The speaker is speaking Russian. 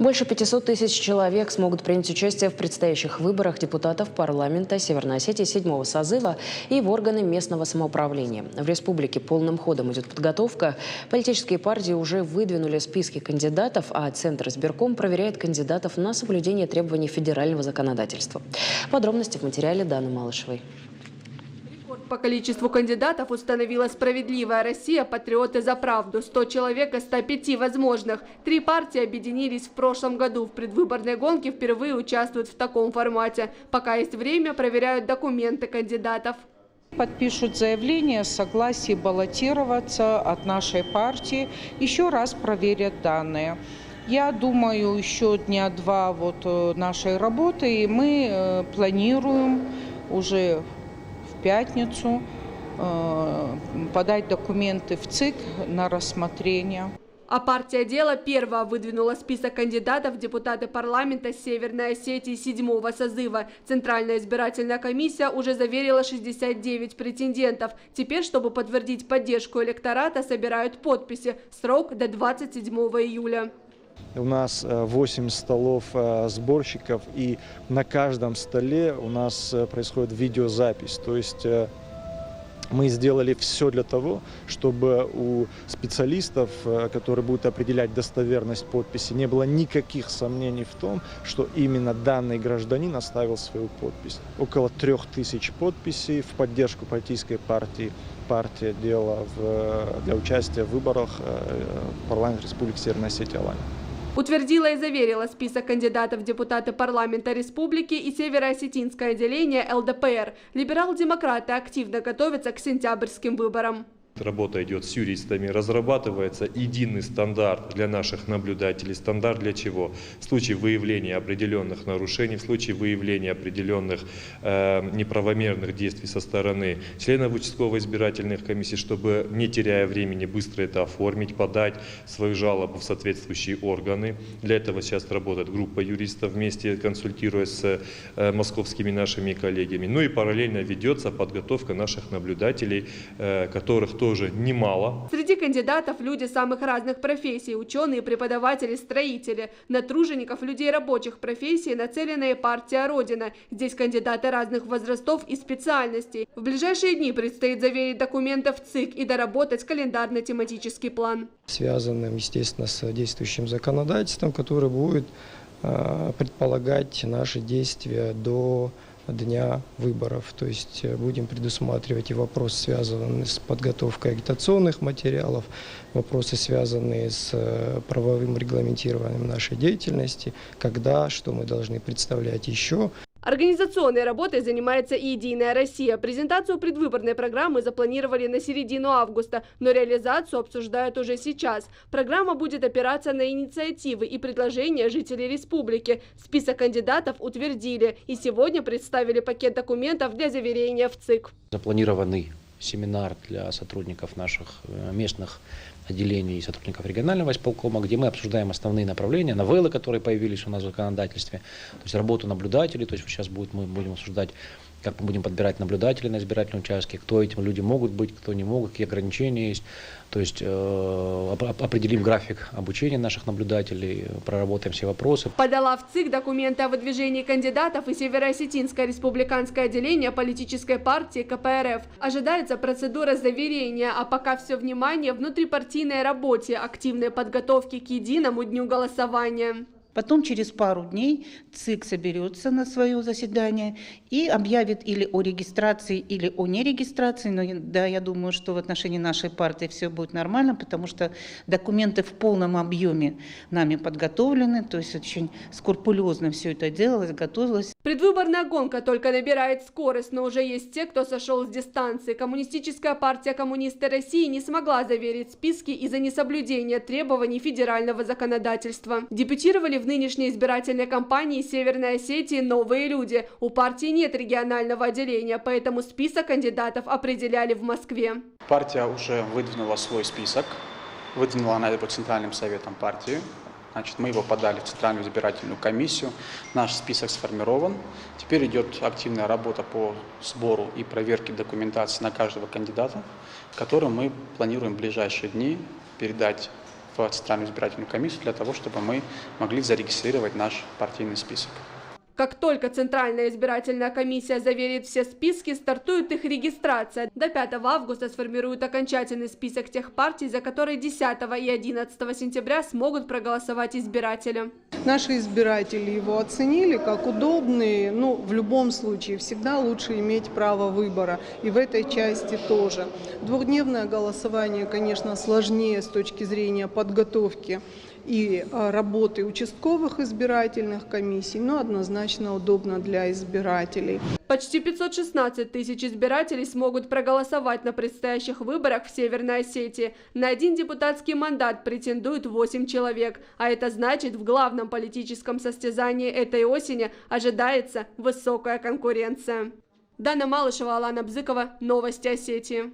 Больше 500 тысяч человек смогут принять участие в предстоящих выборах депутатов парламента Северной Осетии 7-го созыва и в органы местного самоуправления. В республике полным ходом идет подготовка. Политические партии уже выдвинули списки кандидатов, а Центр избирком проверяет кандидатов на соблюдение требований федерального законодательства. Подробности в материале Даны Малышевой. По количеству кандидатов установила «Справедливая Россия. Патриоты за правду». 100 человек из 105 возможных. 3 партии объединились в прошлом году. В предвыборной гонке впервые участвуют в таком формате. Пока есть время, проверяют документы кандидатов. Подпишут заявление о согласии баллотироваться от нашей партии. Еще раз проверят данные. Я думаю, еще дня 2 нашей работы, и мы планируем уже в пятницу подать документы в ЦИК на рассмотрение. А партия «Дело» первая выдвинула список кандидатов в депутаты парламента Северной Осетии 7-го созыва. Центральная избирательная комиссия уже заверила 69 претендентов. Теперь, чтобы подтвердить поддержку электората, собирают подписи. Срок до 27 июля. У нас 8 столов сборщиков, и на каждом столе у нас происходит видеозапись. То есть мы сделали все для того, чтобы у специалистов, которые будут определять достоверность подписи, не было никаких сомнений в том, что именно данный гражданин оставил свою подпись. Около 3000 подписей в поддержку политической партии «Партия Дело» для участия в выборах парламента Республики Северная Осетия Алания. Утвердила и заверила список кандидатов в депутаты парламента республики и североосетинское отделение ЛДПР. Либерал-демократы активно готовятся к сентябрьским выборам. Работа идет с юристами, разрабатывается единый стандарт для наших наблюдателей. Стандарт для чего? В случае выявления определенных нарушений, в случае выявления определенных неправомерных действий со стороны членов участковой избирательной комиссии, чтобы, не теряя времени, быстро это оформить, подать свою жалобу в соответствующие органы. Для этого сейчас работает группа юристов, вместе консультируясь с московскими нашими коллегами. Ну и параллельно ведется подготовка наших наблюдателей, которых тоже немало. Среди кандидатов люди самых разных профессий: ученые, преподаватели, строители. На тружеников, людей рабочих профессий нацелена и партия «Родина». Здесь кандидаты разных возрастов и специальностей. В ближайшие дни предстоит заверить документы в ЦИК и доработать календарно-тематический план. Связанным, естественно, с действующим законодательством, которое будет предполагать наши действия до дня выборов. То есть будем предусматривать и вопросы, связанные с подготовкой агитационных материалов, вопросы, связанные с правовым регламентированием нашей деятельности, когда, что мы должны представлять еще. Организационной работой занимается и «Единая Россия». Презентацию предвыборной программы запланировали на середину августа, но реализацию обсуждают уже сейчас. Программа будет опираться на инициативы и предложения жителей республики. Список кандидатов утвердили и сегодня представили пакет документов для заверения в ЦИК. Запланированный семинар для сотрудников наших местных отделений и сотрудников регионального исполкома, где мы обсуждаем основные направления, новеллы, которые появились у нас в законодательстве, то есть работу наблюдателей. То есть сейчас мы будем обсуждать, как мы будем подбирать наблюдателей на избирательном участке, кто эти люди могут быть, кто не могут, какие ограничения есть. То есть определим график обучения наших наблюдателей, проработаем все вопросы. Подала в ЦИК документы о выдвижении кандидатов и Североосетинское республиканское отделение политической партии КПРФ. Ожидается процедура заверения, а пока все внимание внутрипартийной работе, активной подготовке к единому дню голосования. Потом через пару дней ЦИК соберется на свое заседание и объявит или о регистрации, или о нерегистрации. Но да, я думаю, что в отношении нашей партии все будет нормально, потому что документы в полном объеме нами подготовлены. То есть очень скрупулезно все это делалось, готовилось. Предвыборная гонка только набирает скорость, но уже есть те, кто сошел с дистанции. Коммунистическая партия «Коммунисты России» не смогла заверить списки из-за несоблюдения требований федерального законодательства. Депутировали в нынешней избирательной кампании Северной Осетии новые люди. У партии нет регионального отделения, поэтому список кандидатов определяли в Москве. Партия уже выдвинула свой список. Выдвинула она его Центральным советом партии. Значит, мы его подали в Центральную избирательную комиссию. Наш список сформирован. Теперь идет активная работа по сбору и проверке документации на каждого кандидата, которую мы планируем в ближайшие дни передать в Центральную избирательную комиссию для того, чтобы мы могли зарегистрировать наш партийный список. Как только Центральная избирательная комиссия заверит все списки, стартует их регистрация. До 5 августа сформируют окончательный список тех партий, за которые 10 и 11 сентября смогут проголосовать избиратели. Наши избиратели его оценили как удобный, но в любом случае всегда лучше иметь право выбора. И в этой части тоже. Двухдневное голосование, конечно, сложнее с точки зрения подготовки и работы участковых избирательных комиссий, но однозначно удобно для избирателей. Почти 516 тысяч избирателей смогут проголосовать на предстоящих выборах в Северной Осетии. На один депутатский мандат претендует 8 человек, а это значит, в главном политическом состязании этой осени ожидается высокая конкуренция. Дана Малышева, Алана Бзыкова, Новости Осетии.